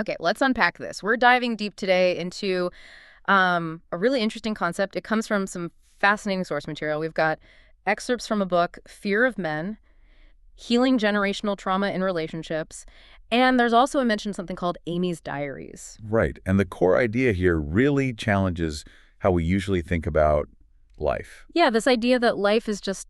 Okay, let's unpack this. We're diving deep today into a really interesting concept. It comes from some fascinating source material. We've got excerpts from a book, Fear of Men, Healing Generational Trauma in Relationships, and there's also a mention of something called Amy's Diaries. Right. And the core idea here really challenges how we usually think about life. Yeah, this idea that life is just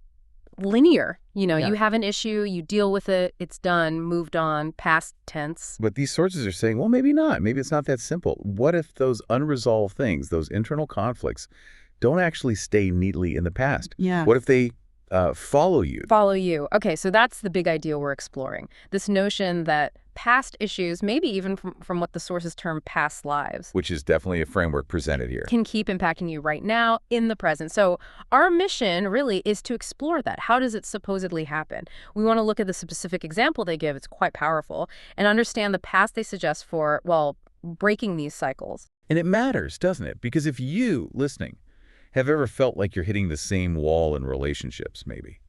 linear. Yeah. You have an issue, you deal with it, it's done, moved on, past tense. But these sources are saying, well, maybe not. Maybe it's not that simple. What if those unresolved things, those internal conflicts, don't actually stay neatly in the past? Yeah. What if they follow you? Follow you. Okay, so that's the big idea we're exploring. This notion that past issues, maybe even from what the sources term past lives, Which is definitely a framework presented here. can keep impacting you right now in the present. So our mission really is to explore that. How does it supposedly happen? We want to look at the specific example they give. It's quite powerful. And understand the path they suggest for, well, breaking these cycles. And it matters, doesn't it? Because if you, listening, have ever felt like you're hitting the same wall in relationships, maybe,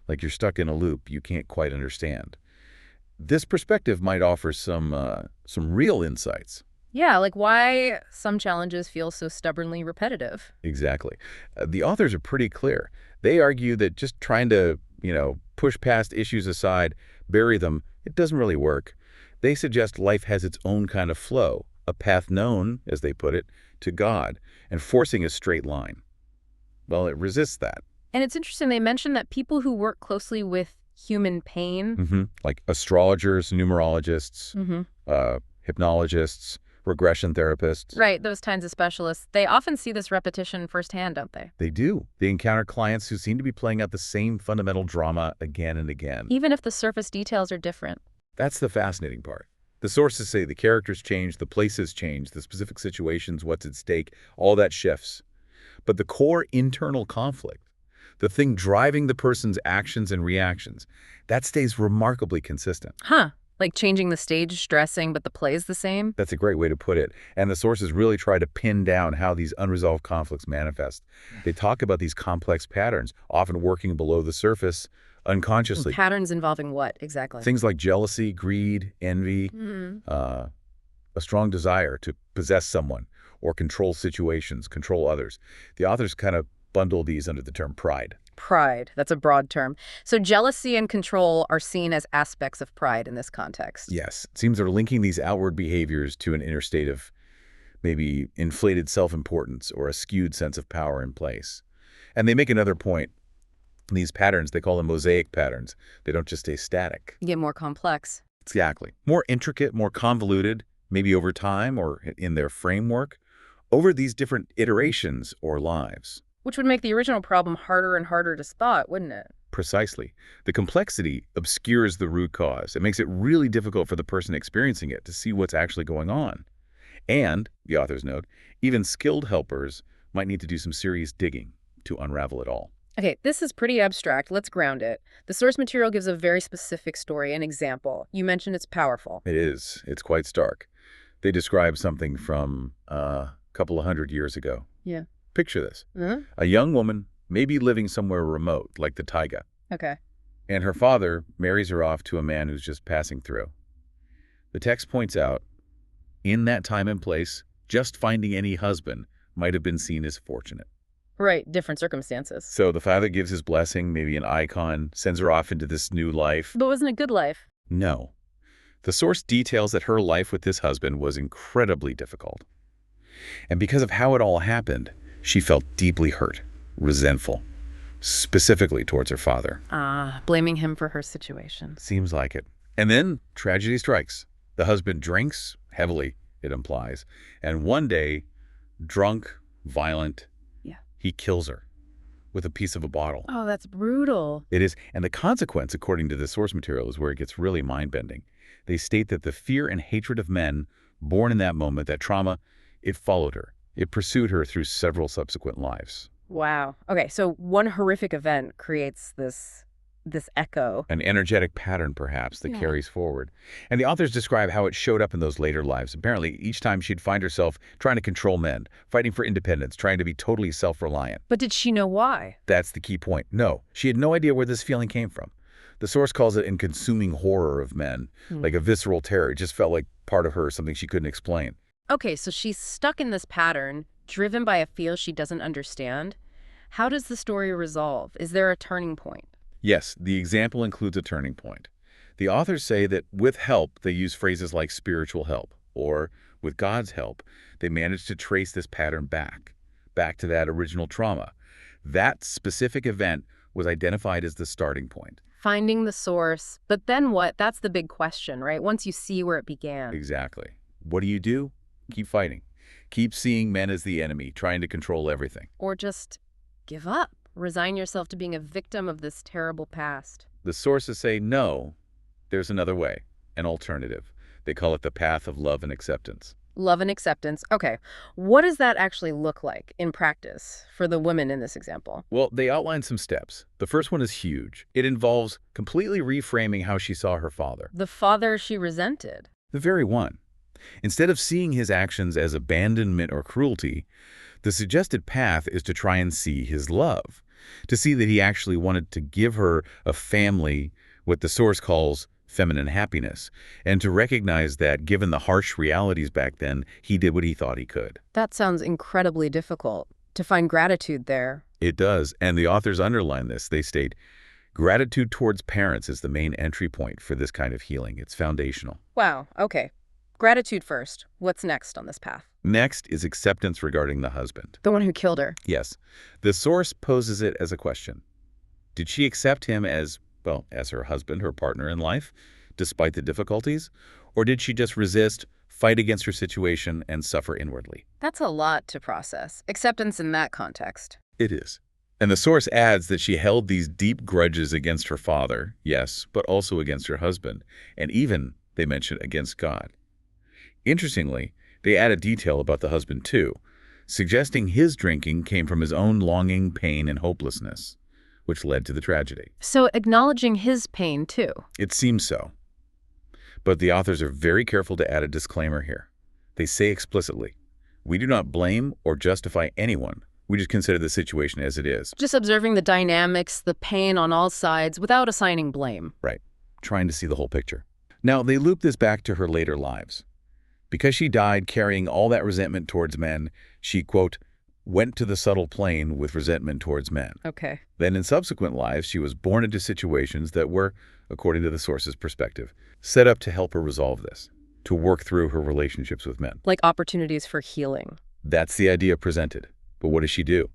like you're stuck in a loop you can't quite understand, this perspective might offer some real insights. Yeah, like why some challenges feel so stubbornly repetitive. Exactly. The authors are pretty clear. They argue that just trying to, push past issues aside, bury them, it doesn't really work. They suggest life has its own kind of flow, a path known, as they put it, to God, and forcing a straight line. Well, it resists that. And it's interesting, they mentioned that people who work closely with human pain, Like astrologers, numerologists, hypnologists, regression therapists. right, those kinds of specialists, they often see this repetition firsthand, don't they? They do. They encounter clients who seem to be playing out the same fundamental drama again and again. Even if the surface details are different. That's the fascinating part. The sources say the characters change, the places change, the specific situations, what's at stake, all that shifts. But the core internal conflict, the thing driving the person's actions and reactions, that stays remarkably consistent. Huh. Like changing the stage dressing, but the play's the same? That's a great way to put it. And the sources really try to pin down how these unresolved conflicts manifest. They talk about these complex patterns, often working below the surface unconsciously. Patterns involving what, exactly? Things like jealousy, greed, envy, a strong desire to possess someone or control situations, control others. The authors kind of bundle these under the term pride. Pride. That's a broad term. So jealousy and control are seen as aspects of pride in this context. Yes, it seems they're linking these outward behaviors to an inner state of maybe inflated self-importance or a skewed sense of power in place. And they make another point. These patterns, they call them mosaic patterns. They don't just stay static. Get more complex. Exactly. More intricate, more convoluted, maybe over time or in their framework, over these different iterations or lives. Which would make the original problem harder and harder to spot, wouldn't it? Precisely. The complexity obscures the root cause. It makes it really difficult for the person experiencing it to see what's actually going on. And, the authors note, even skilled helpers might need to do some serious digging to unravel it all. Okay, this is pretty abstract. Let's ground it. The source material gives a very specific story, an example. You mentioned it's powerful. It is. It's quite stark. They describe something from a couple of hundred years ago. Yeah. Picture this. A young woman, maybe living somewhere remote, like the taiga, Okay. and her father marries her off to a man who's just passing through. The text points out, in that time and place, just finding any husband might have been seen as fortunate. Right, different circumstances. So the father gives his blessing, maybe an icon, sends her off into this new life. But wasn't a good life. No. The source details that her life with this husband was incredibly difficult. And because of how it all happened, she felt deeply hurt, resentful, specifically towards her father. Blaming him for her situation. Seems like it. And then tragedy strikes. The husband drinks, heavily, it implies, and one day, drunk, violent, he kills her with a piece of a bottle. Oh, that's brutal. It is. And the consequence, according to the source material, is where it gets really mind-bending. They state that the fear and hatred of men born in that moment, that trauma, it followed her. It pursued her through several subsequent lives. Wow. Okay, so one horrific event creates this echo. An energetic pattern, perhaps, that carries forward. And the authors describe how it showed up in those later lives. Apparently, each time she'd find herself trying to control men, fighting for independence, trying to be totally self-reliant. But did she know why? That's the key point. No, she had no idea where this feeling came from. The source calls it an consuming horror of men, like a visceral terror. It just felt like part of her, something she couldn't explain. Okay, so she's stuck in this pattern, driven by a feel she doesn't understand. How does the story resolve? Is there a turning point? Yes, the example includes a turning point. The authors say that with help, they use phrases like spiritual help, or with God's help, they manage to trace this pattern back to that original trauma. That specific event was identified as the starting point. Finding the source, but then what? That's the big question, right? Once you see where it began. Exactly. What do? Keep fighting. Keep seeing men as the enemy, trying to control everything. Or just give up. Resign yourself to being a victim of this terrible past. The sources say no, there's another way, an alternative. They call it the path of love and acceptance. Love and acceptance. Okay. What does that actually look like in practice for the women in this example? Well, they outline some steps. The first one is huge. It involves completely reframing how she saw her father. The father she resented. The very one. Instead of seeing his actions as abandonment or cruelty, the suggested path is to try and see his love, to see that he actually wanted to give her a family, what the source calls feminine happiness, and to recognize that, given the harsh realities back then, he did what he thought he could. That sounds incredibly difficult. To find gratitude there. It does, and the authors underline this. They state, gratitude towards parents is the main entry point for this kind of healing. It's foundational. Wow, okay. Gratitude first. What's next on this path? Next is acceptance regarding the husband. The one who killed her. Yes. The source poses it as a question. Did she accept him as, well, as her husband, her partner in life, despite the difficulties? Or did she just resist, fight against her situation, and suffer inwardly? That's a lot to process. Acceptance in that context. It is. And the source adds that she held these deep grudges against her father, yes, but also against her husband, and even, they mention, against God. Interestingly, they add a detail about the husband too, suggesting his drinking came from his own longing, pain, and hopelessness, which led to the tragedy. So acknowledging his pain too. It seems so. But the authors are very careful to add a disclaimer here. They say explicitly, we do not blame or justify anyone. We just consider the situation as it is. Just observing the dynamics, the pain on all sides, without assigning blame. Right. Trying to see the whole picture. Now, they loop this back to her later lives. Because she died carrying all that resentment towards men, she, quote, went to the subtle plane with resentment towards men. Okay. Then in subsequent lives, she was born into situations that were, according to the source's perspective, set up to help her resolve this, to work through her relationships with men. Like opportunities for healing. That's the idea presented. But what does she do?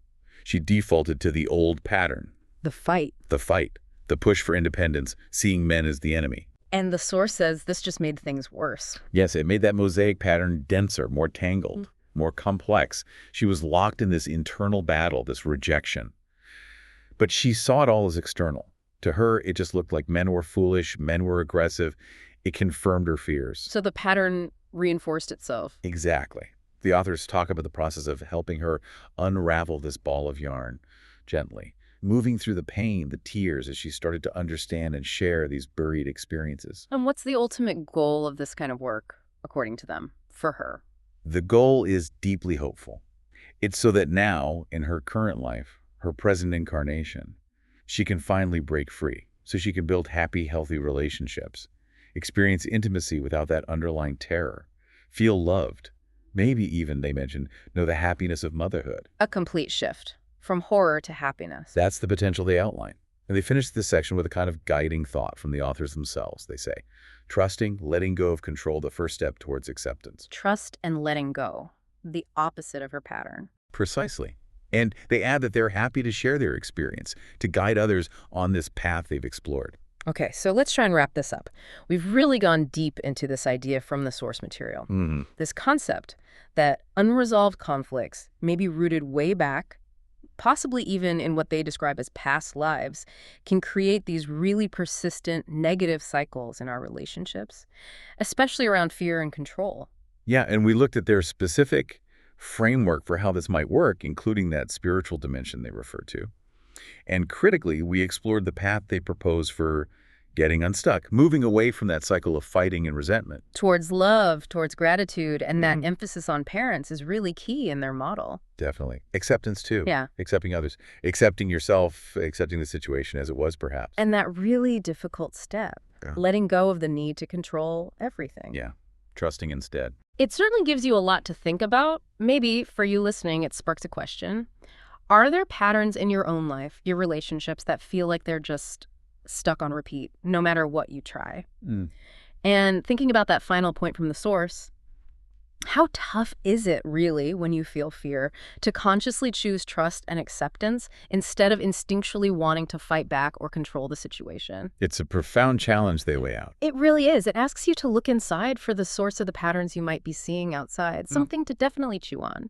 She defaulted to the old pattern. The fight. The push for independence, seeing men as the enemy. And the source says this just made things worse. Yes, it made that mosaic pattern denser, more tangled, more complex. She was locked in this internal battle, this rejection. But she saw it all as external. To her, it just looked like men were foolish, men were aggressive. It confirmed her fears. So the pattern reinforced itself. Exactly. The authors talk about the process of helping her unravel this ball of yarn gently, moving through the pain, the tears, as she started to understand and share these buried experiences. And what's the ultimate goal of this kind of work, according to them, for her? The goal is deeply hopeful. It's so that now, in her current life, her present incarnation, she can finally break free, so she can build happy, healthy relationships, experience intimacy without that underlying terror, feel loved, maybe even, they mentioned, know the happiness of motherhood. A complete shift. From horror to happiness. That's the potential they outline. And they finish this section with a kind of guiding thought from the authors themselves. They say, trusting, letting go of control, the first step towards acceptance. Trust and letting go. The opposite of her pattern. Precisely. And they add that they're happy to share their experience, to guide others on this path they've explored. Okay, so let's try and wrap this up. We've really gone deep into this idea from the source material. This concept that unresolved conflicts may be rooted way back, possibly even in what they describe as past lives, can create these really persistent negative cycles in our relationships, especially around fear and control. Yeah, and we looked at their specific framework for how this might work, including that spiritual dimension they refer to. And critically, we explored the path they propose for getting unstuck, moving away from that cycle of fighting and resentment. Towards love, towards gratitude, and that emphasis on parents is really key in their model. Definitely. Acceptance, too. Yeah. Accepting others, accepting yourself, accepting the situation as it was, perhaps. And that really difficult step, letting go of the need to control everything. Yeah. trusting instead. It certainly gives you a lot to think about. Maybe for you listening, it sparks a question. Are there patterns in your own life, your relationships, that feel like they're just stuck on repeat, no matter what you try? Mm. And thinking about that final point from the source, how tough is it really when you feel fear to consciously choose trust and acceptance instead of instinctually wanting to fight back or control the situation? It's a profound challenge they lay out. It really is. It asks you to look inside for the source of the patterns you might be seeing outside, something to definitely chew on.